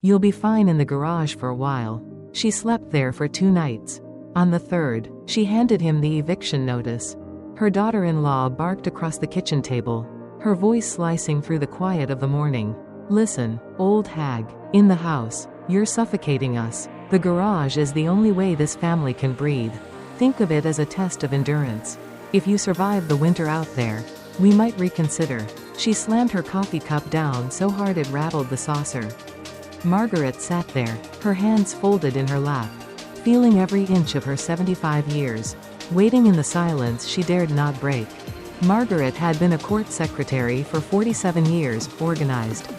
You'll be fine in the garage for a while. She slept there for 2 nights. On the third, she handed him the eviction notice. Her daughter-in-law barked across the kitchen table, her voice slicing through the quiet of the morning. Listen, old hag, in the house, you're suffocating us. The garage is the only way this family can breathe. Think of it as a test of endurance. If you survive the winter out there, we might reconsider. She slammed her coffee cup down so hard it rattled the saucer. Margaret sat there, her hands folded in her lap, feeling every inch of her 75 years, waiting in the silence she dared not break. Margaret had been a court secretary for 47 years, organized,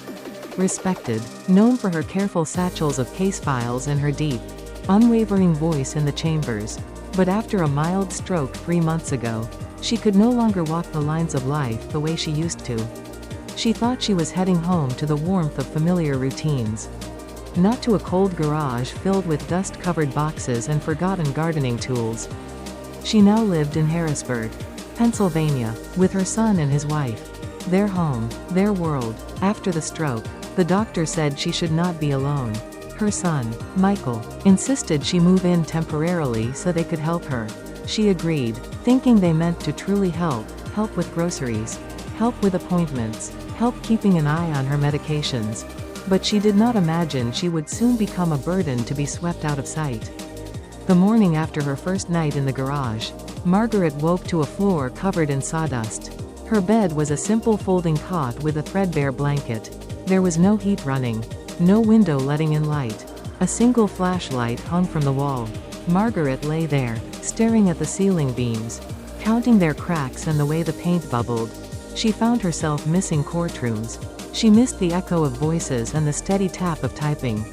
respected, known for her careful satchels of case files and her deep, unwavering voice in the chambers. But after a mild stroke 3 months ago, she could no longer walk the lines of life the way she used to. She thought she was heading home to the warmth of familiar routines. Not to a cold garage filled with dust-covered boxes and forgotten gardening tools. She now lived in Harrisburg, Pennsylvania, with her son and his wife. Their home, their world. After the stroke, the doctor said she should not be alone. Her son, Michael, insisted she move in temporarily so they could help her. She agreed, thinking they meant to truly help with groceries, help with appointments, help keeping an eye on her medications. But she did not imagine she would soon become a burden to be swept out of sight. The morning after her first night in the garage, Margaret woke to a floor covered in sawdust. Her bed was a simple folding cot with a threadbare blanket. There was no heat running, no window letting in light. A single flashlight hung from the wall. Margaret lay there, staring at the ceiling beams, counting their cracks and the way the paint bubbled. She found herself missing courtrooms. She missed the echo of voices and the steady tap of typing.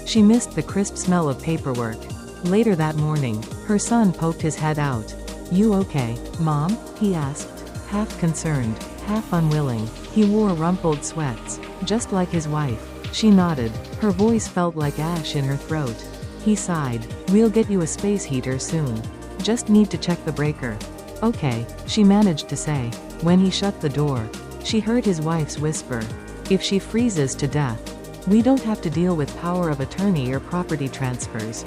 She missed the crisp smell of paperwork. Later that morning, her son poked his head out. "You okay, Mom?" he asked, half concerned, half unwilling. He wore rumpled sweats, just like his wife. She nodded. Her voice felt like ash in her throat. He sighed. "We'll get you a space heater soon. Just need to check the breaker." "Okay," she managed to say. When he shut the door, she heard his wife's whisper, "If she freezes to death, we don't have to deal with power of attorney or property transfers."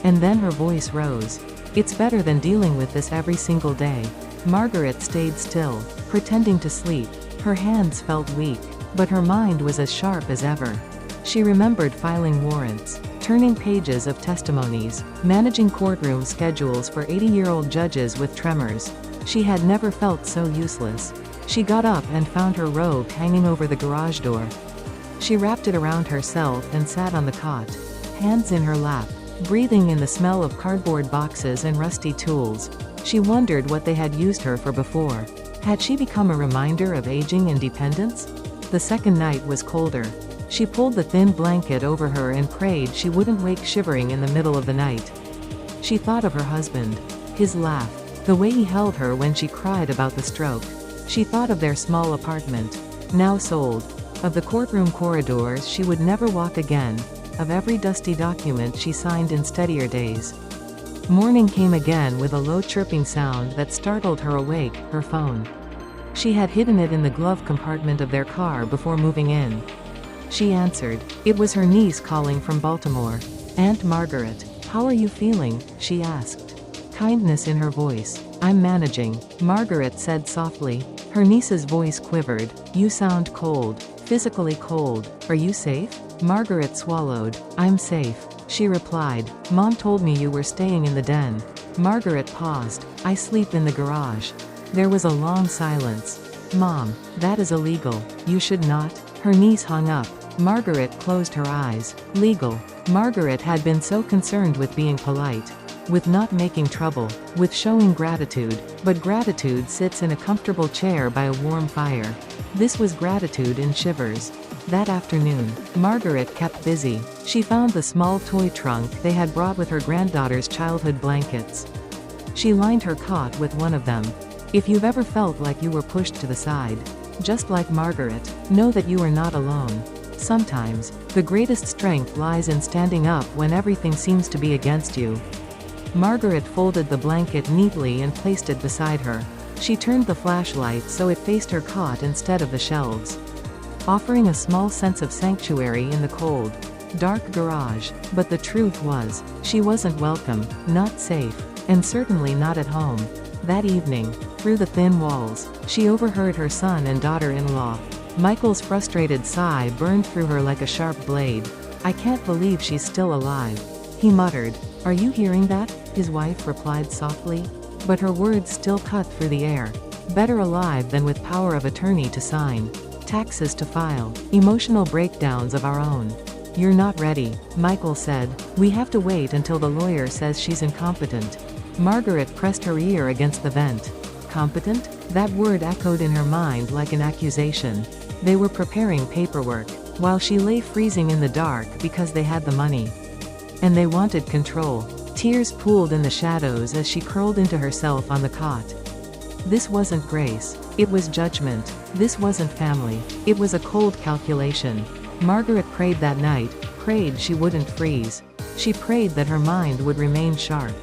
And then her voice rose. "It's better than dealing with this every single day." Margaret stayed still, pretending to sleep. Her hands felt weak, but her mind was as sharp as ever. She remembered filing warrants, turning pages of testimonies, managing courtroom schedules for 80-year-old judges with tremors. She had never felt so useless. She got up and found her robe hanging over the garage door. She wrapped it around herself and sat on the cot, hands in her lap, breathing in the smell of cardboard boxes and rusty tools. She wondered what they had used her for before. Had she become a reminder of aging and dependence? The second night was colder. She pulled the thin blanket over her and prayed she wouldn't wake shivering in the middle of the night. She thought of her husband, his laugh, the way he held her when she cried about the stroke. She thought of their small apartment, now sold, of the courtroom corridors she would never walk again, of every dusty document she signed in steadier days. Morning came again with a low chirping sound that startled her awake, her phone. She had hidden it in the glove compartment of their car before moving in. She answered. It was her niece calling from Baltimore. "Aunt Margaret, how are you feeling?" she asked. Kindness in her voice. "I'm managing," Margaret said softly. Her niece's voice quivered. "You sound cold, physically cold. Are you safe?" Margaret swallowed. "I'm safe," she replied. "Mom told me you were staying in the den." Margaret paused. "I sleep in the garage." There was a long silence. "Mom, that is illegal. You should not." Her niece hung up. Margaret closed her eyes. Legal. Margaret had been so concerned with being polite, with not making trouble, with showing gratitude. But gratitude sits in a comfortable chair by a warm fire. This was gratitude in shivers. That afternoon, Margaret kept busy. She found the small toy trunk they had brought with her granddaughter's childhood blankets. She lined her cot with one of them. If you've ever felt like you were pushed to the side, just like Margaret, know that you are not alone. Sometimes, the greatest strength lies in standing up when everything seems to be against you. Margaret folded the blanket neatly and placed it beside her. She turned the flashlight so it faced her cot instead of the shelves, offering a small sense of sanctuary in the cold. dark garage, but the truth was, she wasn't welcome, not safe, and certainly not at home. That evening, through the thin walls, she overheard her son and daughter-in-law. Michael's frustrated sigh burned through her like a sharp blade. "I can't believe she's still alive," he muttered. "Are you hearing that?" his wife replied softly. But her words still cut through the air. Better alive than with power of attorney to sign, taxes to file, emotional breakdowns of our own. "You're not ready," Michael said. "We have to wait until the lawyer says she's incompetent." Margaret pressed her ear against the vent. Competent? That word echoed in her mind like an accusation. They were preparing paperwork, while she lay freezing in the dark because they had the money. And they wanted control. Tears pooled in the shadows as she curled into herself on the cot. This wasn't grace. It was judgment. This wasn't family. It was a cold calculation. Margaret prayed that night, prayed she wouldn't freeze. She prayed that her mind would remain sharp.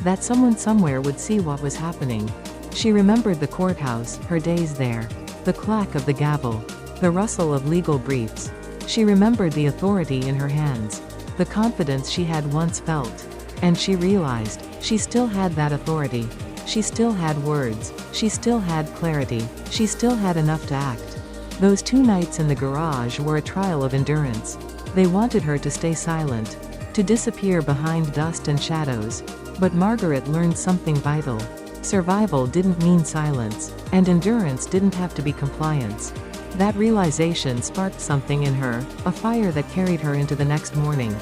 That someone somewhere would see what was happening. She remembered the courthouse, her days there. The clack of the gavel. The rustle of legal briefs. She remembered the authority in her hands. The confidence she had once felt. And she realized, she still had that authority. She still had words. She still had clarity. She still had enough to act. Those 2 nights in the garage were a trial of endurance. They wanted her to stay silent. To disappear behind dust and shadows. But Margaret learned something vital. Survival didn't mean silence. And endurance didn't have to be compliance. That realization sparked something in her, a fire that carried her into the next morning.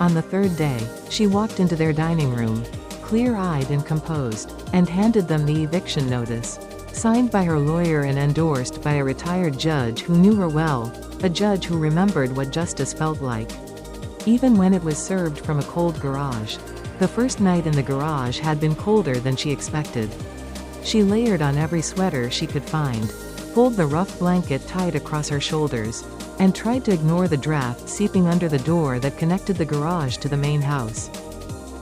On the 3rd day, she walked into their dining room, clear-eyed and composed, and handed them the eviction notice. Signed by her lawyer and endorsed by a retired judge who knew her well, a judge who remembered what justice felt like. Even when it was served from a cold garage. The first night in the garage had been colder than she expected. She layered on every sweater she could find, pulled the rough blanket tight across her shoulders, and tried to ignore the draft seeping under the door that connected the garage to the main house.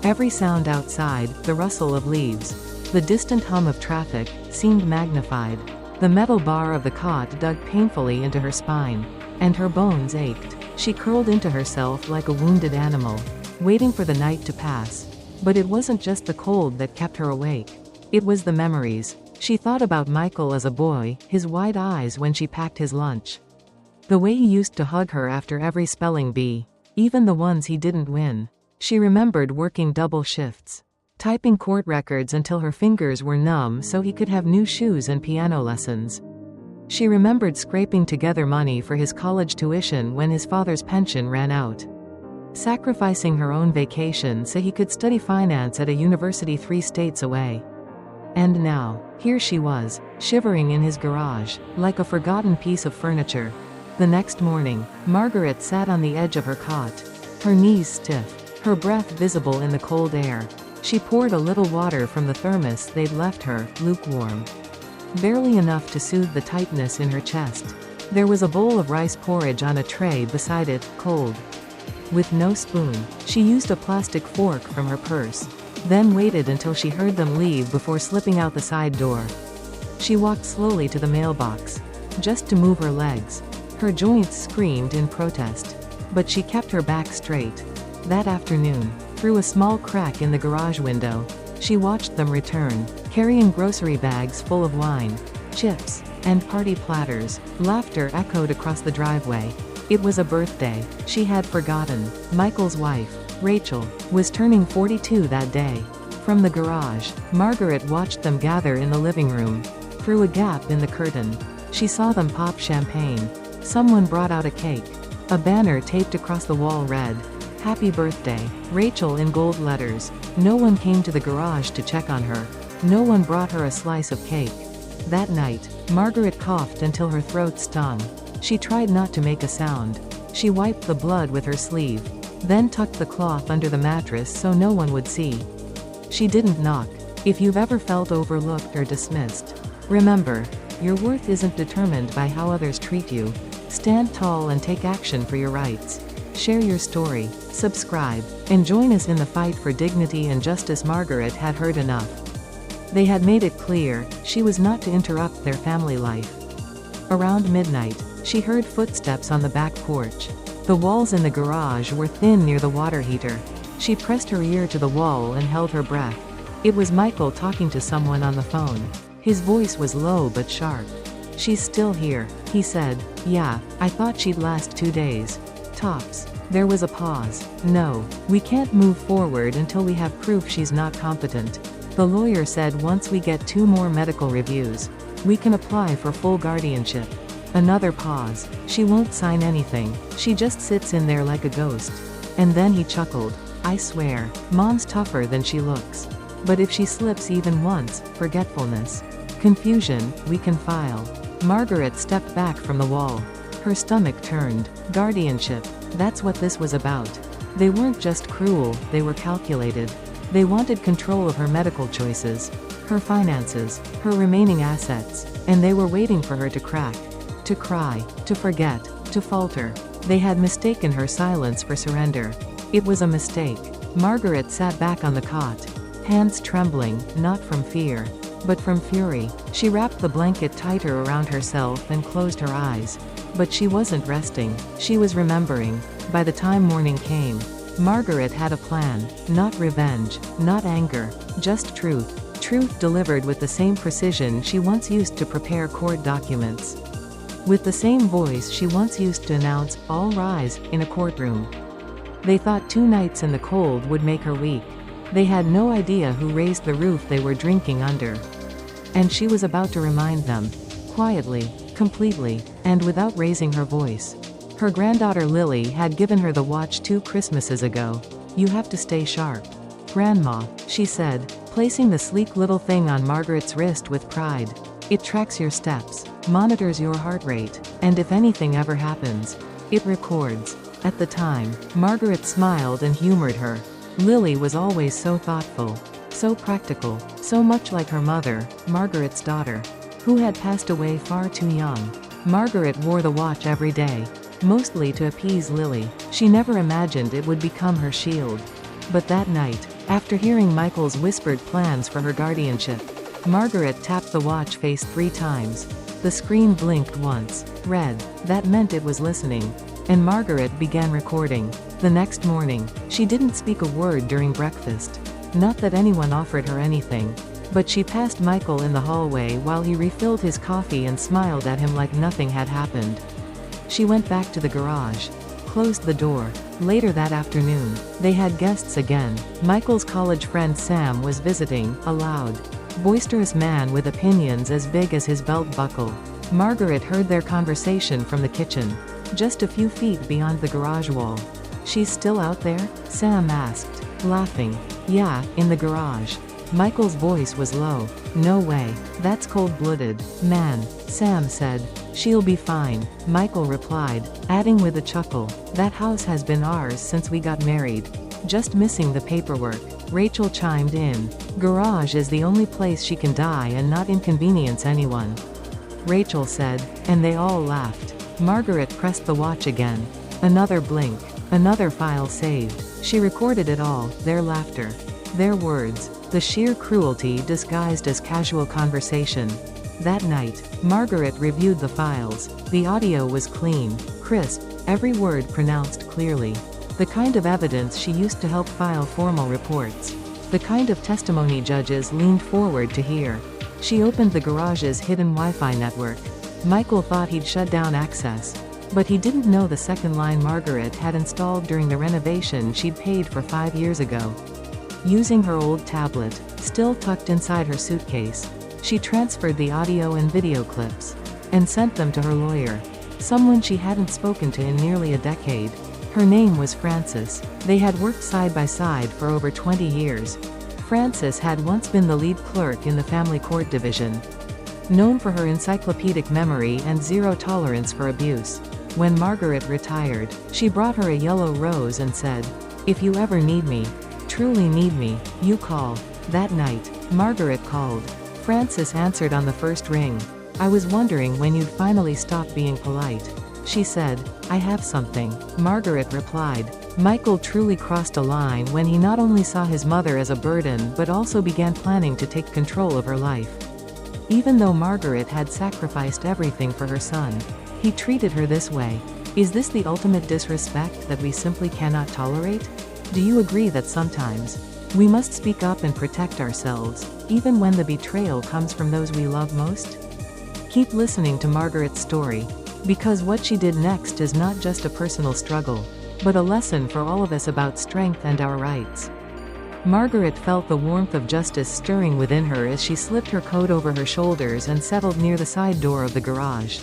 Every sound outside, the rustle of leaves, the distant hum of traffic, seemed magnified. The metal bar of the cot dug painfully into her spine, and her bones ached. She curled into herself like a wounded animal, waiting for the night to pass. But it wasn't just the cold that kept her awake. It was the memories. She thought about Michael as a boy, his wide eyes when she packed his lunch. The way he used to hug her after every spelling bee, even the ones he didn't win. She remembered working double shifts, typing court records until her fingers were numb so he could have new shoes and piano lessons. She remembered scraping together money for his college tuition when his father's pension ran out. Sacrificing her own vacation so he could study finance at a university 3 states away. And now, here she was, shivering in his garage, like a forgotten piece of furniture. The next morning, Margaret sat on the edge of her cot, her knees stiff, her breath visible in the cold air. She poured a little water from the thermos they'd left her, lukewarm. Barely enough to soothe the tightness in her chest. There was a bowl of rice porridge on a tray beside it, cold. With no spoon, she used a plastic fork from her purse, then waited until she heard them leave before slipping out the side door. She walked slowly to the mailbox, just to move her legs. Her joints screamed in protest, but she kept her back straight. That afternoon, through a small crack in the garage window, she watched them return, carrying grocery bags full of wine, chips, and party platters. Laughter echoed across the driveway. It was a birthday. She had forgotten. Michael's wife, Rachel, was turning 42 that day. From the garage, Margaret watched them gather in the living room. Through a gap in the curtain, she saw them pop champagne. Someone brought out a cake. A banner taped across the wall read, "Happy birthday, Rachel," in gold letters. No one came to the garage to check on her. No one brought her a slice of cake. That night, Margaret coughed until her throat stung. She tried not to make a sound. She wiped the blood with her sleeve, then tucked the cloth under the mattress so no one would see. She didn't knock. If you've ever felt overlooked or dismissed, remember, your worth isn't determined by how others treat you. Stand tall and take action for your rights. Share your story, subscribe, and join us in the fight for dignity and justice. Margaret had heard enough. They had made it clear, she was not to interrupt their family life. Around midnight, she heard footsteps on the back porch. The walls in the garage were thin near the water heater. She pressed her ear to the wall and held her breath. It was Michael talking to someone on the phone. His voice was low but sharp. "She's still here," he said. "Yeah, I thought she'd last 2 days. Tops." There was a pause. "No, we can't move forward until we have proof she's not competent. The lawyer said once we get 2 more medical reviews, we can apply for full guardianship." Another pause. "She won't sign anything. She just sits in there like a ghost." And then he chuckled. "I swear, Mom's tougher than she looks. But if she slips even once, forgetfulness. Confusion, we can file." Margaret stepped back from the wall. Her stomach turned. Guardianship. That's what this was about. They weren't just cruel, they were calculated. They wanted control of her medical choices, her finances, her remaining assets, and they were waiting for her to crack. To cry, to forget, to falter. They had mistaken her silence for surrender. It was a mistake. Margaret sat back on the cot, hands trembling, not from fear, but from fury. She wrapped the blanket tighter around herself and closed her eyes. But she wasn't resting, she was remembering. By the time morning came, Margaret had a plan. Not revenge, not anger, just truth. Truth delivered with the same precision she once used to prepare court documents. With the same voice she once used to announce, "All rise," in a courtroom. They thought 2 nights in the cold would make her weak. They had no idea who raised the roof they were drinking under. And she was about to remind them. Quietly, completely, and without raising her voice. Her granddaughter Lily had given her the watch 2 Christmases ago. "You have to stay sharp, Grandma," she said, placing the sleek little thing on Margaret's wrist with pride. "It tracks your steps, monitors your heart rate, and if anything ever happens, it records." At the time, Margaret smiled and humored her. Lily was always so thoughtful, so practical, so much like her mother, Margaret's daughter, who had passed away far too young. Margaret wore the watch every day, mostly to appease Lily. She never imagined it would become her shield. But that night, after hearing Michael's whispered plans for her guardianship, Margaret tapped the watch face 3 times. The screen blinked once. Red. That meant it was listening. And Margaret began recording. The next morning, she didn't speak a word during breakfast. Not that anyone offered her anything. But she passed Michael in the hallway while he refilled his coffee and smiled at him like nothing had happened. She went back to the garage, closed the door. Later that afternoon, they had guests again. Michael's college friend Sam was visiting, a loud, boisterous man with opinions as big as his belt buckle. Margaret heard their conversation from the kitchen, just a few feet beyond the garage wall. "She's still out there?" Sam asked, laughing. "Yeah, in the garage." Michael's voice was low. "No way. That's cold-blooded, man," Sam said. "She'll be fine," Michael replied, adding with a chuckle, "That house has been ours since we got married. Just missing the paperwork." Rachel chimed in. "Garage is the only place she can die and not inconvenience anyone," Rachel said, and they all laughed. Margaret pressed the watch again. Another blink. Another file saved. She recorded it all, their laughter, their words, the sheer cruelty disguised as casual conversation. That night, Margaret reviewed the files. The audio was clean, crisp, every word pronounced clearly. The kind of evidence she used to help file formal reports. The kind of testimony judges leaned forward to hear. She opened the garage's hidden Wi-Fi network. Michael thought he'd shut down access. But he didn't know the second line Margaret had installed during the renovation she'd paid for 5 years ago. Using her old tablet, still tucked inside her suitcase, she transferred the audio and video clips, and sent them to her lawyer, someone she hadn't spoken to in nearly a decade. Her name was Frances. They had worked side by side for over 20 years. Frances had once been the lead clerk in the family court division, known for her encyclopedic memory and zero tolerance for abuse. When Margaret retired, she brought her a yellow rose and said, "If you ever need me, truly need me, you call." That night, Margaret called. Frances answered on the first ring. "I was wondering when you'd finally stop being polite," she said. "I have something," Margaret replied. Michael truly crossed a line when he not only saw his mother as a burden but also began planning to take control of her life. Even though Margaret had sacrificed everything for her son, he treated her this way. Is this the ultimate disrespect that we simply cannot tolerate? Do you agree that sometimes we must speak up and protect ourselves, even when the betrayal comes from those we love most? Keep listening to Margaret's story, because what she did next is not just a personal struggle, but a lesson for all of us about strength and our rights. Margaret felt the warmth of justice stirring within her as she slipped her coat over her shoulders and settled near the side door of the garage.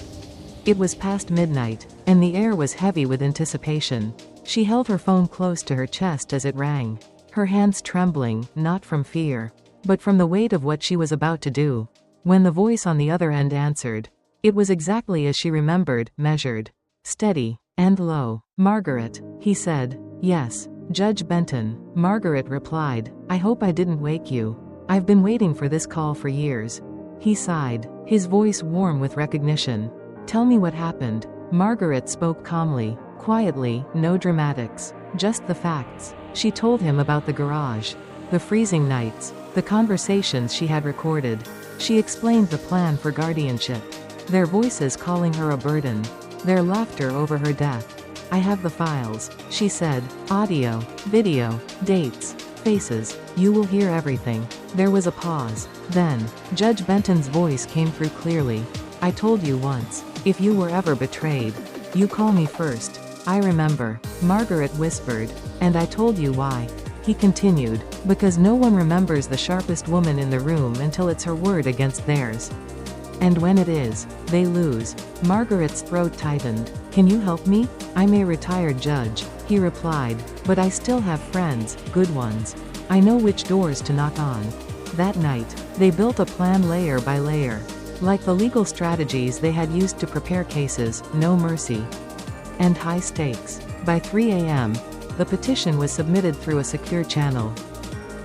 It was past midnight, and the air was heavy with anticipation. She held her phone close to her chest as it rang, her hands trembling, not from fear, but from the weight of what she was about to do. When the voice on the other end answered, it was exactly as she remembered, measured, steady, and low. "Margaret," he said. "Yes, Judge Benton," Margaret replied. "I hope I didn't wake you. I've been waiting for this call for years." He sighed, his voice warm with recognition. "Tell me what happened." Margaret spoke calmly, quietly, no dramatics, just the facts. She told him about the garage, the freezing nights, the conversations she had recorded. She explained the plan for guardianship, their voices calling her a burden, their laughter over her death. "I have the files," she said, "audio, video, dates, faces. You will hear everything." There was a pause. Then, Judge Benton's voice came through clearly. "I told you once, if you were ever betrayed, you call me first." "I remember," Margaret whispered. "And I told you why." He continued, "Because no one remembers the sharpest woman in the room until it's her word against theirs. And when it is, they lose." Margaret's throat tightened. "Can you help me?" "I'm a retired judge," he replied, "but I still have friends, good ones. I know which doors to knock on." That night, they built a plan layer by layer. Like the legal strategies they had used to prepare cases, no mercy and high stakes. By 3 a.m., the petition was submitted through a secure channel.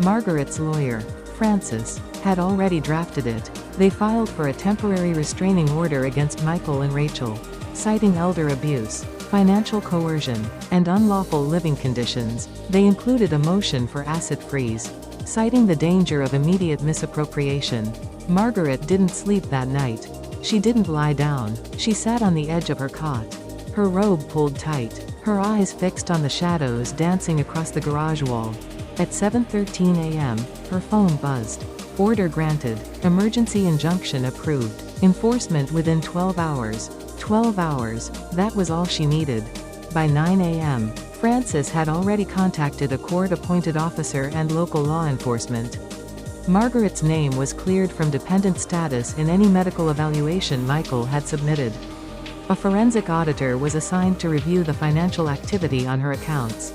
Margaret's lawyer, Francis, had already drafted it. They filed for a temporary restraining order against Michael and Rachel, citing elder abuse, financial coercion, and unlawful living conditions. They included a motion for asset freeze, citing the danger of immediate misappropriation. Margaret didn't sleep that night. She didn't lie down. She sat on the edge of her cot, her robe pulled tight, her eyes fixed on the shadows dancing across the garage wall. At 7:13 a.m., her phone buzzed. Order granted. Emergency injunction approved. Enforcement within 12 hours. 12 hours, that was all she needed. By 9 a.m., Francis had already contacted a court-appointed officer and local law enforcement. Margaret's name was cleared from dependent status in any medical evaluation Michael had submitted. A forensic auditor was assigned to review the financial activity on her accounts.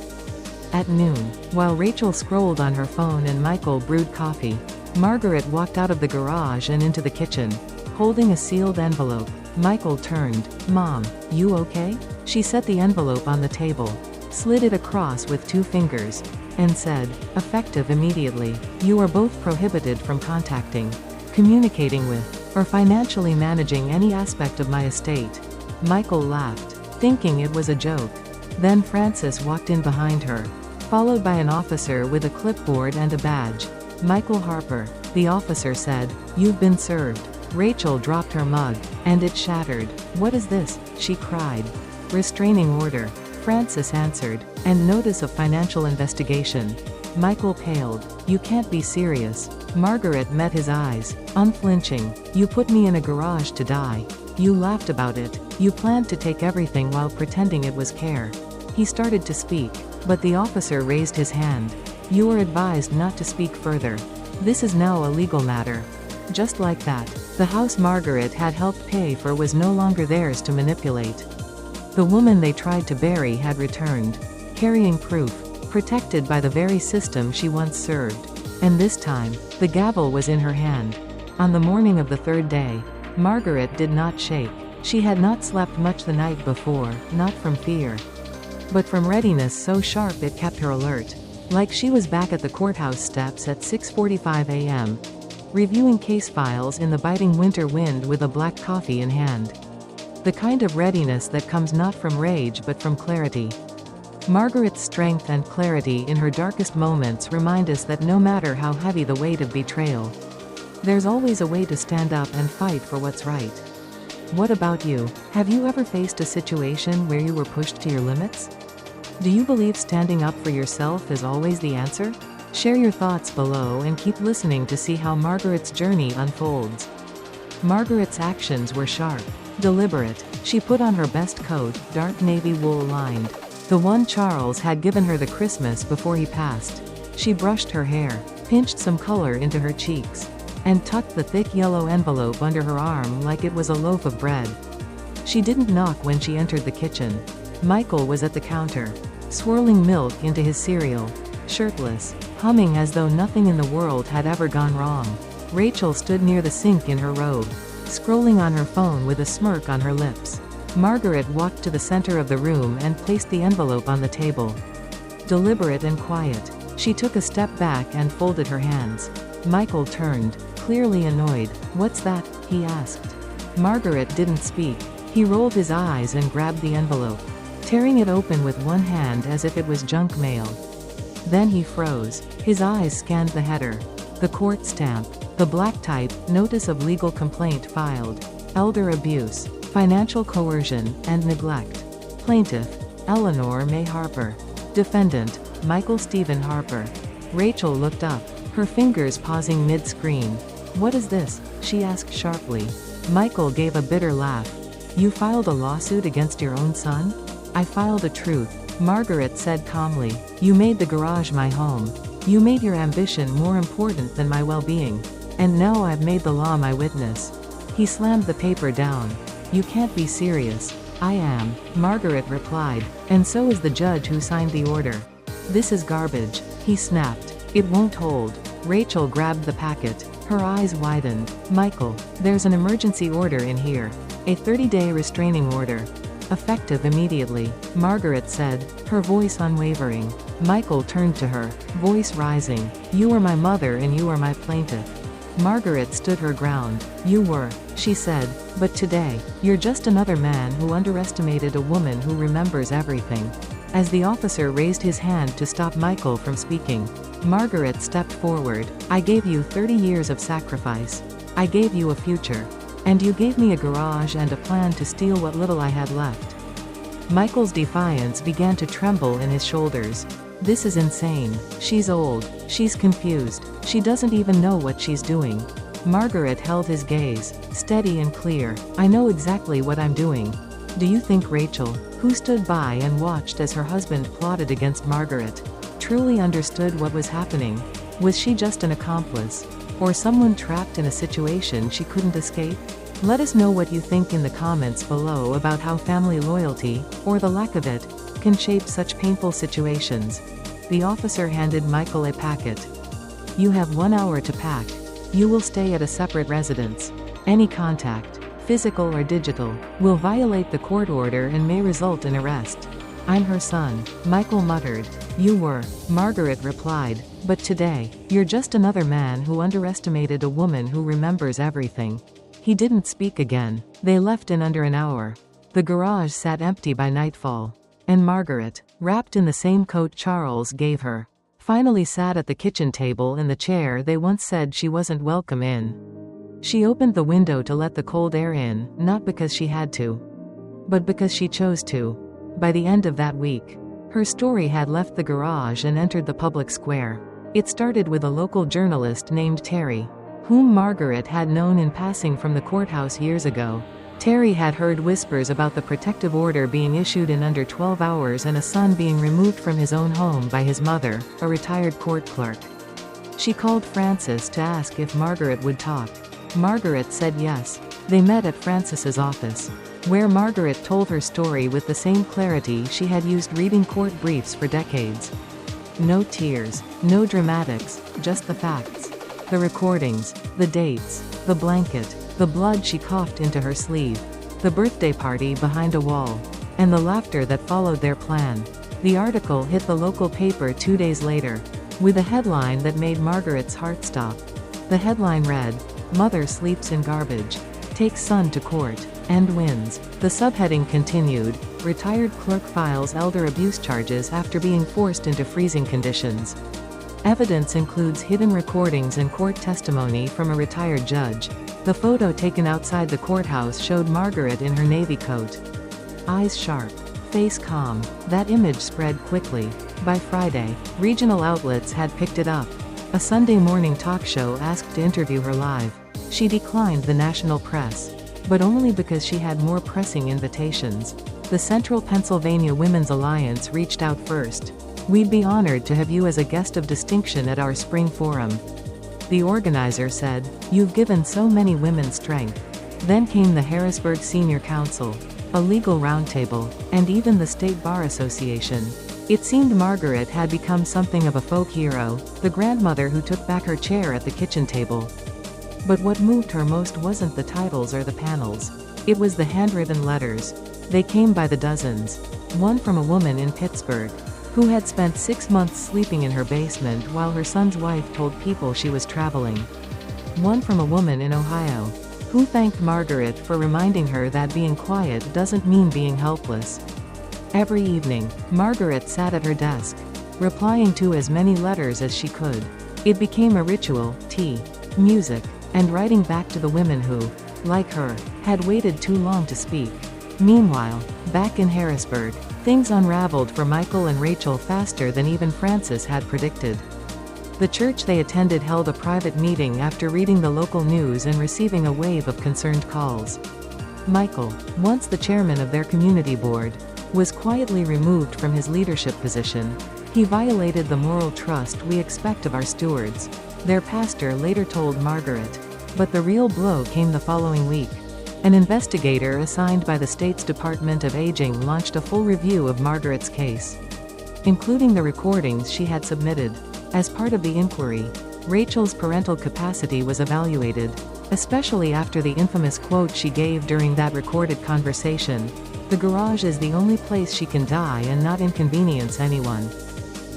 At noon, while Rachel scrolled on her phone and Michael brewed coffee, Margaret walked out of the garage and into the kitchen, holding a sealed envelope. Michael turned. "Mom, you okay?" She set the envelope on the table, slid it across with 2 fingers, and said, effective immediately, "You are both prohibited from contacting, communicating with, or financially managing any aspect of my estate." Michael laughed, thinking it was a joke. Then Francis walked in behind her, followed by an officer with a clipboard and a badge. "Michael Harper," the officer said, "you've been served." Rachel dropped her mug, and it shattered. "What is this?" she cried. "Restraining order," Francis answered, "and notice of financial investigation." Michael paled. "You can't be serious." Margaret met his eyes, unflinching. "You put me in a garage to die. You laughed about it. You planned to take everything while pretending it was care." He started to speak, but the officer raised his hand. "You are advised not to speak further. This is now a legal matter." Just like that, the house Margaret had helped pay for was no longer theirs to manipulate. The woman they tried to bury had returned, carrying proof, protected by the very system she once served. And this time, the gavel was in her hand. On the morning of the 3rd day, Margaret did not shake. She had not slept much the night before, not from fear, but from readiness so sharp it kept her alert. Like she was back at the courthouse steps at 6:45 a.m., reviewing case files in the biting winter wind with a black coffee in hand. The kind of readiness that comes not from rage but from clarity. Margaret's strength and clarity in her darkest moments remind us that no matter how heavy the weight of betrayal, there's always a way to stand up and fight for what's right. What about you? Have you ever faced a situation where you were pushed to your limits? Do you believe standing up for yourself is always the answer? Share your thoughts below and keep listening to see how Margaret's journey unfolds. Margaret's actions were sharp, deliberate. She put on her best coat, dark navy wool lined, the one Charles had given her the Christmas before he passed. She brushed her hair, pinched some color into her cheeks, and tucked the thick yellow envelope under her arm like it was a loaf of bread. She didn't knock when she entered the kitchen. Michael was at the counter, swirling milk into his cereal, shirtless, humming as though nothing in the world had ever gone wrong. Rachel stood near the sink in her robe, scrolling on her phone with a smirk on her lips. Margaret walked to the center of the room and placed the envelope on the table. Deliberate and quiet, she took a step back and folded her hands. Michael turned, clearly annoyed. "What's that?" he asked. Margaret didn't speak. He rolled his eyes and grabbed the envelope, tearing it open with one hand as if it was junk mail. Then he froze. His eyes scanned the header, the court stamp, the black type, notice of legal complaint filed, elder abuse, financial coercion, and neglect. Plaintiff, Eleanor May Harper. Defendant, Michael Stephen Harper. Rachel looked up, her fingers pausing mid-screen. "What is this?" she asked sharply. Michael gave a bitter laugh. "You filed a lawsuit against your own son?" "I filed a truth," Margaret said calmly. "You made the garage my home. You made your ambition more important than my well-being. And now I've made the law my witness." He slammed the paper down. "You can't be serious." "I am," Margaret replied, "and so is the judge who signed the order." "This is garbage," he snapped. "It won't hold." Rachel grabbed the packet. Her eyes widened. "Michael, there's an emergency order in here. A 30-day restraining order. Effective immediately," Margaret said, her voice unwavering. Michael turned to her, voice rising. "You are my mother and you are my plaintiff." Margaret stood her ground. "You were," she said, "but today, you're just another man who underestimated a woman who remembers everything." As the officer raised his hand to stop Michael from speaking, Margaret stepped forward. "I gave you 30 years of sacrifice. I gave you a future. And you gave me a garage and a plan to steal what little I had left." Michael's defiance began to tremble in his shoulders. "This is insane. She's old. She's confused. She doesn't even know what she's doing." Margaret held his gaze, steady and clear. "I know exactly what I'm doing." Do you think Rachel, who stood by and watched as her husband plotted against Margaret, truly understood what was happening? Was she just an accomplice? Or someone trapped in a situation she couldn't escape? Let us know what you think in the comments below about how family loyalty, or the lack of it, can shape such painful situations. The officer handed Michael a packet. "You have 1 hour to pack. You will stay at a separate residence. Any contact, physical or digital, will violate the court order and may result in arrest." "I'm her son," Michael muttered. "You were," Margaret replied, "but today, you're just another man who underestimated a woman who remembers everything." He didn't speak again. They left in under an hour. The garage sat empty by nightfall. And Margaret, wrapped in the same coat Charles gave her, finally sat at the kitchen table in the chair they once said she wasn't welcome in. She opened the window to let the cold air in, not because she had to, but because she chose to. By the end of that week, her story had left the garage and entered the public square. It started with a local journalist named Terry, whom Margaret had known in passing from the courthouse years ago. Terry had heard whispers about the protective order being issued in under 12 hours and a son being removed from his own home by his mother, a retired court clerk. She called Francis to ask if Margaret would talk. Margaret said yes. They met at Francis's office, where Margaret told her story with the same clarity she had used reading court briefs for decades. No tears, no dramatics, just the facts. The recordings, the dates, the blanket, the blood she coughed into her sleeve, the birthday party behind a wall, and the laughter that followed their plan. The article hit the local paper 2 days later, with a headline that made Margaret's heart stop. The headline read, "Mother sleeps in garbage. Takes son to court, and wins." The subheading continued, "Retired clerk files elder abuse charges after being forced into freezing conditions." Evidence includes hidden recordings and court testimony from a retired judge. The photo taken outside the courthouse showed Margaret in her navy coat. Eyes sharp. Face calm. That image spread quickly. By Friday, regional outlets had picked it up. A Sunday morning talk show asked to interview her live. She declined the national press. But only because she had more pressing invitations. The Central Pennsylvania Women's Alliance reached out first. "We'd be honored to have you as a guest of distinction at our spring forum." The organizer said, "You've given so many women strength." Then came the Harrisburg Senior Council, a legal roundtable, and even the State Bar Association. It seemed Margaret had become something of a folk hero, the grandmother who took back her chair at the kitchen table. But what moved her most wasn't the titles or the panels. It was the handwritten letters. They came by the dozens. One from a woman in Pittsburgh, who had spent 6 months sleeping in her basement while her son's wife told people she was traveling. One from a woman in Ohio, who thanked Margaret for reminding her that being quiet doesn't mean being helpless. Every evening, Margaret sat at her desk, replying to as many letters as she could. It became a ritual: tea, music, and writing back to the women who, like her, had waited too long to speak. Meanwhile, back in Harrisburg, things unraveled for Michael and Rachel faster than even Frances had predicted. The church they attended held a private meeting after reading the local news and receiving a wave of concerned calls. Michael, once the chairman of their community board, was quietly removed from his leadership position. He violated the moral trust we expect of our stewards, their pastor later told Margaret. But the real blow came the following week. An investigator assigned by the state's Department of Aging launched a full review of Margaret's case, including the recordings she had submitted. As part of the inquiry, Rachel's parental capacity was evaluated, especially after the infamous quote she gave during that recorded conversation: "The garage is the only place she can die and not inconvenience anyone."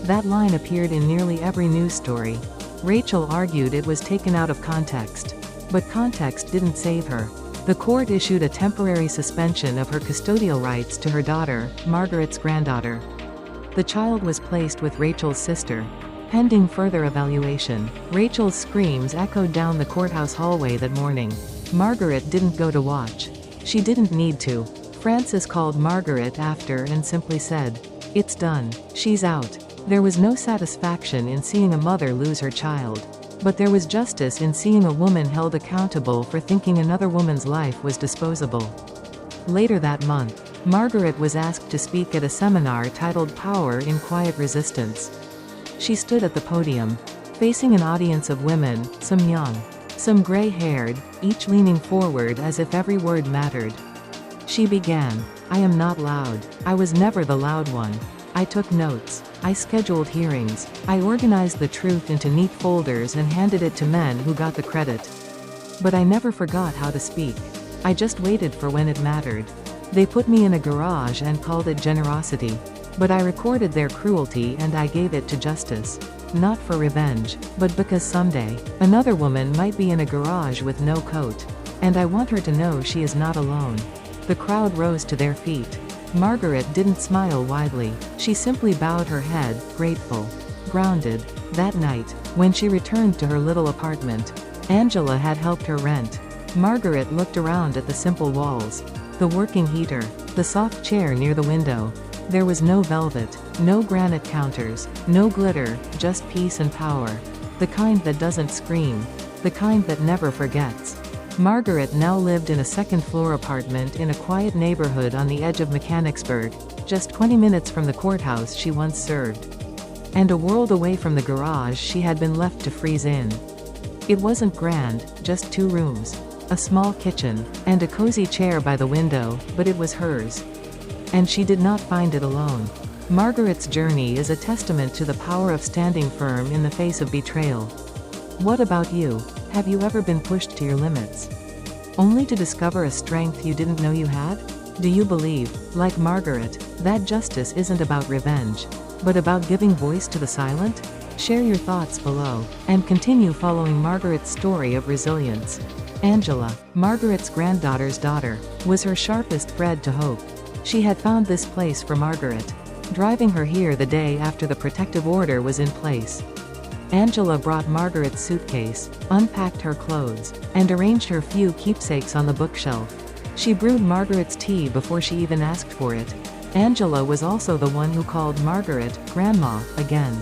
That line appeared in nearly every news story. Rachel argued it was taken out of context. But context didn't save her. The court issued a temporary suspension of her custodial rights to her daughter, Margaret's granddaughter. The child was placed with Rachel's sister, pending further evaluation. Rachel's screams echoed down the courthouse hallway that morning. Margaret didn't go to watch. She didn't need to. Frances called Margaret after and simply said, "It's done. She's out." There was no satisfaction in seeing a mother lose her child. But there was justice in seeing a woman held accountable for thinking another woman's life was disposable. Later that month, Margaret was asked to speak at a seminar titled "Power in Quiet Resistance." She stood at the podium, facing an audience of women, some young, some gray-haired, each leaning forward as if every word mattered. She began, "I am not loud. I was never the loud one. I took notes. I scheduled hearings. I organized the truth into neat folders and handed it to men who got the credit. But I never forgot how to speak. I just waited for when it mattered. They put me in a garage and called it generosity. But I recorded their cruelty and I gave it to justice. Not for revenge, but because someday, another woman might be in a garage with no coat. And I want her to know she is not alone." The crowd rose to their feet. Margaret didn't smile widely. She simply bowed her head, grateful, grounded. That night, when she returned to her little apartment, Angela had helped her rent. Margaret looked around at the simple walls, the working heater, the soft chair near the window. There was no velvet, no granite counters, no glitter, just peace and power. The kind that doesn't scream. The kind that never forgets. Margaret now lived in a second-floor apartment in a quiet neighborhood on the edge of Mechanicsburg, just 20 minutes from the courthouse she once served. And a world away from the garage she had been left to freeze in. It wasn't grand, just 2 rooms, a small kitchen, and a cozy chair by the window, but it was hers. And she did not find it alone. Margaret's journey is a testament to the power of standing firm in the face of betrayal. What about you? Have you ever been pushed to your limits, only to discover a strength you didn't know you had? Do you believe, like Margaret, that justice isn't about revenge, but about giving voice to the silent? Share your thoughts below, and continue following Margaret's story of resilience. Angela, Margaret's granddaughter's daughter, was her sharpest thread to hope. She had found this place for Margaret, driving her here the day after the protective order was in place. Angela brought Margaret's suitcase, unpacked her clothes, and arranged her few keepsakes on the bookshelf. She brewed Margaret's tea before she even asked for it. Angela was also the one who called Margaret Grandma again.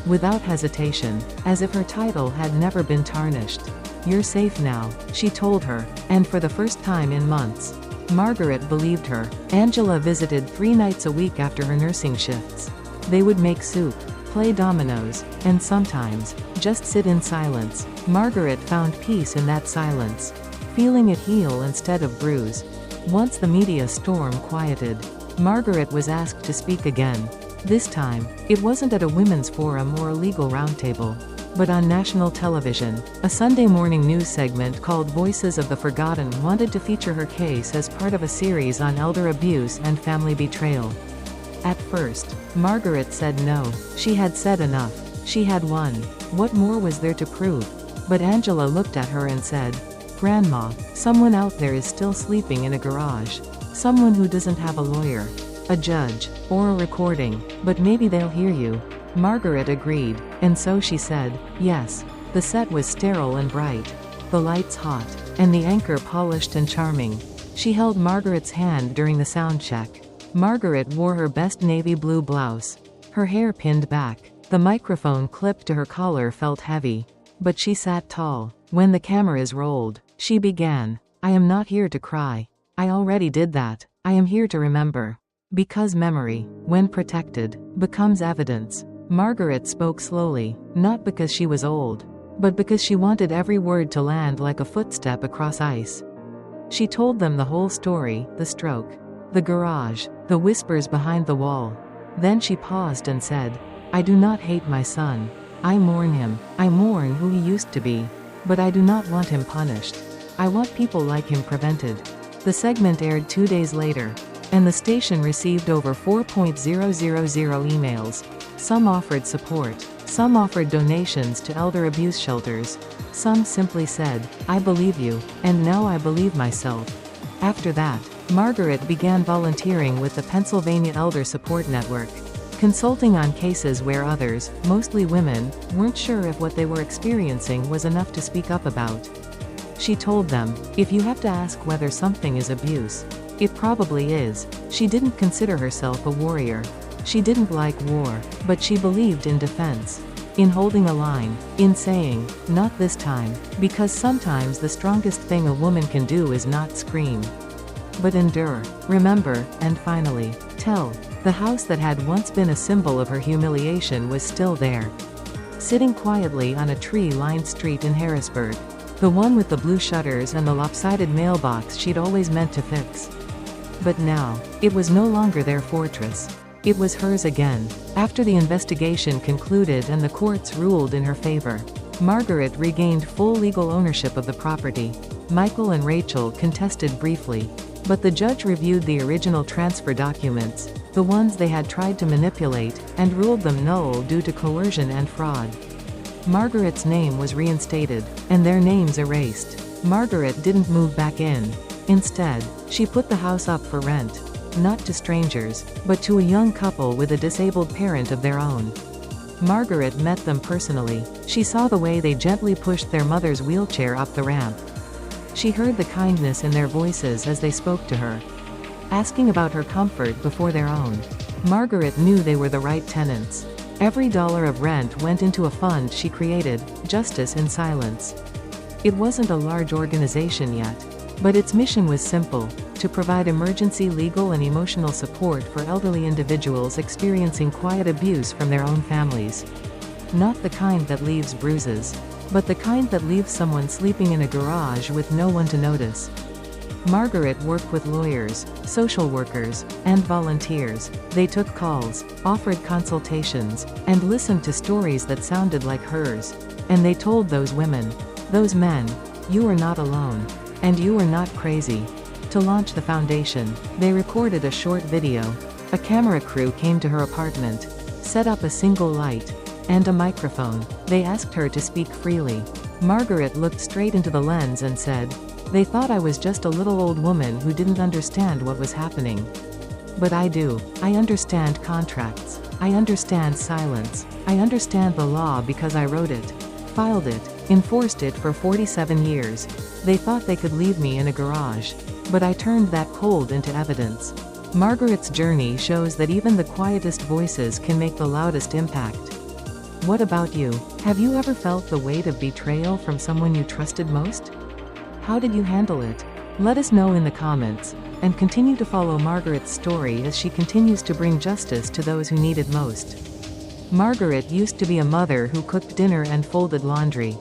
Without hesitation, as if her title had never been tarnished. "You're safe now," she told her, and for the first time in months, Margaret believed her. Angela visited 3 nights a week after her nursing shifts. They would make soup, play dominoes, and sometimes, just sit in silence. Margaret found peace in that silence, feeling it heal instead of bruise. Once the media storm quieted, Margaret was asked to speak again. This time, it wasn't at a women's forum or a legal roundtable, but on national television. A Sunday morning news segment called Voices of the Forgotten wanted to feature her case as part of a series on elder abuse and family betrayal. At first, Margaret said no. She had said enough. She had won. What more was there to prove? But Angela looked at her and said, "Grandma, someone out there is still sleeping in a garage. Someone who doesn't have a lawyer, a judge, or a recording, but maybe they'll hear you." Margaret agreed, and so she said, yes. The set was sterile and bright, the lights hot, and the anchor polished and charming. She held Margaret's hand during the sound check. Margaret wore her best navy blue blouse, her hair pinned back. The microphone clipped to her collar felt heavy, but she sat tall. When the cameras rolled, she began, "I am not here to cry. I already did that. I am here to remember. Because memory, when protected, becomes evidence." Margaret spoke slowly, not because she was old, but because she wanted every word to land like a footstep across ice. She told them the whole story, the stroke, the garage, the whispers behind the wall. Then she paused and said, "I do not hate my son. I mourn him. I mourn who he used to be. But I do not want him punished. I want people like him prevented." The segment aired 2 days later, and the station received over 4,000 emails. Some offered support. Some offered donations to elder abuse shelters. Some simply said, "I believe you, and now I believe myself." After that, Margaret began volunteering with the Pennsylvania Elder Support Network, consulting on cases where others, mostly women, weren't sure if what they were experiencing was enough to speak up about. She told them, "If you have to ask whether something is abuse, it probably is." She didn't consider herself a warrior. She didn't like war, but she believed in defense, in holding a line, in saying, "Not this time," because sometimes the strongest thing a woman can do is not scream, but endure, remember, and finally, tell. The house that had once been a symbol of her humiliation was still there, sitting quietly on a tree-lined street in Harrisburg. The one with the blue shutters and the lopsided mailbox she'd always meant to fix. But now, it was no longer their fortress. It was hers again. After the investigation concluded and the courts ruled in her favor, Margaret regained full legal ownership of the property. Michael and Rachel contested briefly, but the judge reviewed the original transfer documents, the ones they had tried to manipulate, and ruled them null due to coercion and fraud. Margaret's name was reinstated, and their names erased. Margaret didn't move back in. Instead, she put the house up for rent. Not to strangers, but to a young couple with a disabled parent of their own. Margaret met them personally. She saw the way they gently pushed their mother's wheelchair up the ramp. She heard the kindness in their voices as they spoke to her, asking about her comfort before their own. Margaret knew they were the right tenants. Every dollar of rent went into a fund she created, Justice in Silence. It wasn't a large organization yet, but its mission was simple: to provide emergency legal and emotional support for elderly individuals experiencing quiet abuse from their own families. Not the kind that leaves bruises, but the kind that leaves someone sleeping in a garage with no one to notice. Margaret worked with lawyers, social workers, and volunteers. They took calls, offered consultations, and listened to stories that sounded like hers. And they told those women, those men, "You are not alone. And you are not crazy." To launch the foundation, they recorded a short video. A camera crew came to her apartment, set up a single light, and a microphone. They asked her to speak freely. Margaret looked straight into the lens and said, "They thought I was just a little old woman who didn't understand what was happening. But I do. I understand contracts. I understand silence. I understand the law because I wrote it, filed it, enforced it for 47 years. They thought they could leave me in a garage. But I turned that cold into evidence. Margaret's journey shows that even the quietest voices can make the loudest impact. What about you? Have you ever felt the weight of betrayal from someone you trusted most? How did you handle it? Let us know in the comments, and continue to follow Margaret's story as she continues to bring justice to those who need it most. Margaret used to be a mother who cooked dinner and folded laundry.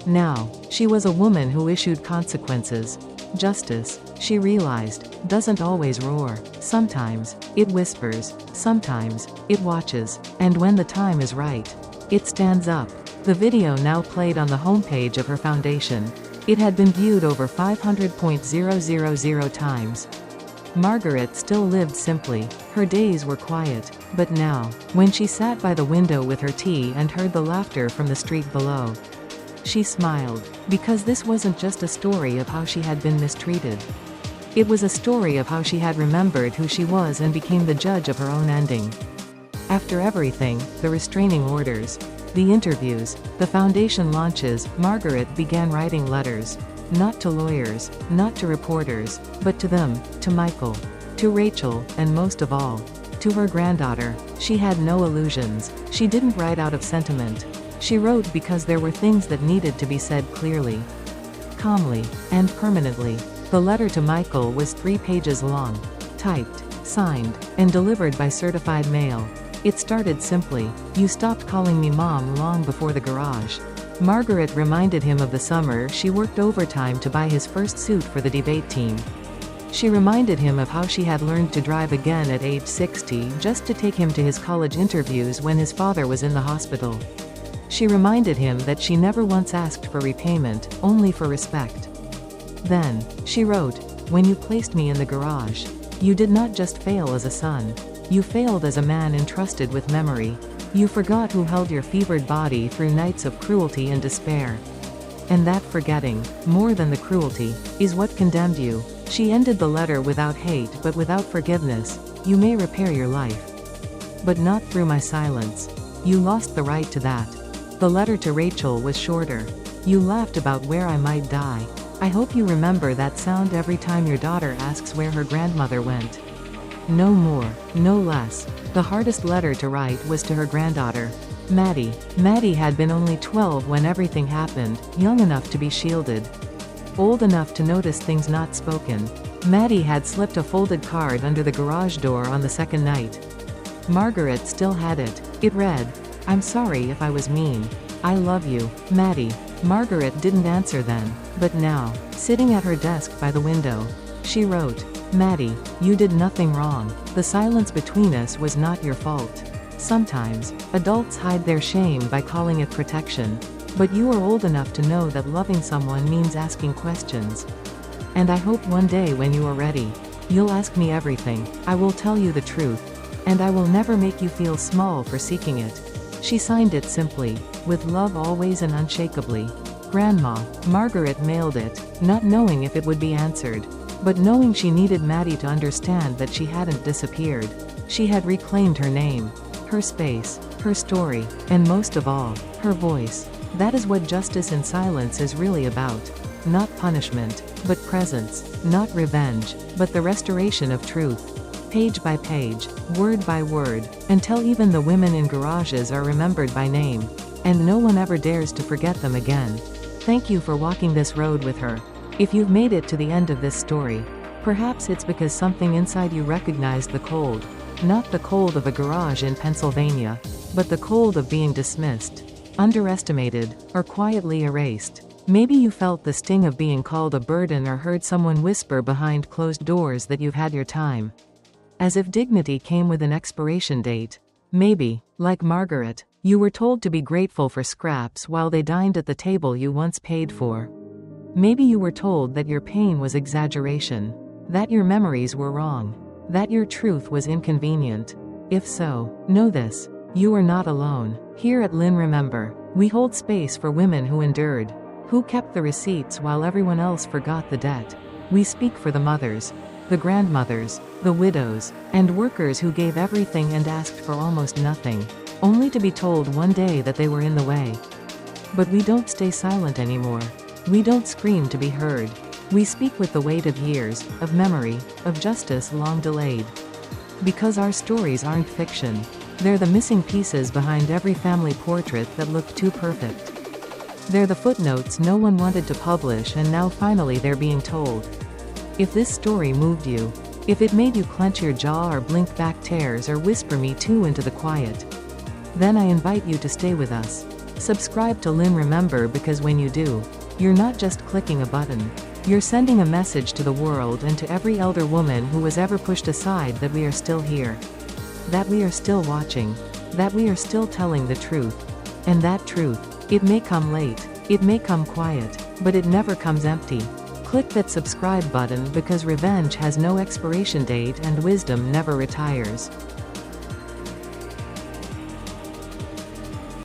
Now, she was a woman who issued consequences. Justice, she realized, doesn't always roar. Sometimes, it whispers. Sometimes, it watches. And when the time is right, it stands up. The video now played on the homepage of her foundation. It had been viewed over 500,000 times. Margaret still lived simply. Her days were quiet. But now, when she sat by the window with her tea and heard the laughter from the street below, she smiled, because this wasn't just a story of how she had been mistreated. It was a story of how she had remembered who she was and became the judge of her own ending. After everything, the restraining orders, the interviews, the foundation launches, Margaret began writing letters. Not to lawyers, not to reporters, but to them, to Michael, to Rachel, and most of all, to her granddaughter. She had no illusions. She didn't write out of sentiment. She wrote because there were things that needed to be said clearly, calmly, and permanently. The letter to Michael was 3 pages long, typed, signed, and delivered by certified mail. It started simply, "You stopped calling me Mom long before the garage." Margaret reminded him of the summer she worked overtime to buy his first suit for the debate team. She reminded him of how she had learned to drive again at age 60 just to take him to his college interviews when his father was in the hospital. She reminded him that she never once asked for repayment, only for respect. Then, she wrote, "When you placed me in the garage, you did not just fail as a son. You failed as a man entrusted with memory. You forgot who held your fevered body through nights of cruelty and despair. And that forgetting, more than the cruelty, is what condemned you." She ended the letter without hate but without forgiveness. "You may repair your life, but not through my silence. You lost the right to that." The letter to Rachel was shorter. "You laughed about where I might die. I hope you remember that sound every time your daughter asks where her grandmother went." No more, no less. The hardest letter to write was to her granddaughter, Maddie. Maddie had been only 12 when everything happened, young enough to be shielded, old enough to notice things not spoken. Maddie had slipped a folded card under the garage door on the second night. Margaret still had it. It read, "I'm sorry if I was mean. I love you, Maddie." Margaret didn't answer then, but now, sitting at her desk by the window, she wrote, "Maddie, you did nothing wrong. The silence between us was not your fault. Sometimes, adults hide their shame by calling it protection. But you are old enough to know that loving someone means asking questions. And I hope one day when you are ready, you'll ask me everything. I will tell you the truth. And I will never make you feel small for seeking it." She signed it simply, "With love always and unshakably, Grandma." Margaret mailed it, not knowing if it would be answered, but knowing she needed Maddie to understand that she hadn't disappeared. She had reclaimed her name, her space, her story, and most of all, her voice. That is what justice in silence is really about. Not punishment, but presence. Not revenge, but the restoration of truth. Page by page, word by word, until even the women in garages are remembered by name. And no one ever dares to forget them again. Thank you for walking this road with her. If you've made it to the end of this story, perhaps it's because something inside you recognized the cold. Not the cold of a garage in Pennsylvania, but the cold of being dismissed, underestimated, or quietly erased. Maybe you felt the sting of being called a burden or heard someone whisper behind closed doors that you've had your time. As if dignity came with an expiration date. Maybe, like Margaret, you were told to be grateful for scraps while they dined at the table you once paid for. Maybe you were told that your pain was exaggeration, that your memories were wrong, that your truth was inconvenient. If so, know this: you are not alone. Here at Lynn Remember, we hold space for women who endured, who kept the receipts while everyone else forgot the debt. We speak for the mothers The grandmothers, the widows, and workers who gave everything and asked for almost nothing, only to be told one day that they were in the way. But we don't stay silent anymore. We don't scream to be heard. We speak with the weight of years, of memory, of justice long delayed. Because our stories aren't fiction. They're the missing pieces behind every family portrait that looked too perfect. They're the footnotes no one wanted to publish and now finally they're being told. If this story moved you, if it made you clench your jaw or blink back tears or whisper me too into the quiet, then I invite you to stay with us. Subscribe to Lynn Remember, because when you do, you're not just clicking a button. You're sending a message to the world and to every elder woman who was ever pushed aside that we are still here. That we are still watching. That we are still telling the truth. And that truth, it may come late, it may come quiet, but it never comes empty. Click that subscribe button because revenge has no expiration date and wisdom never retires.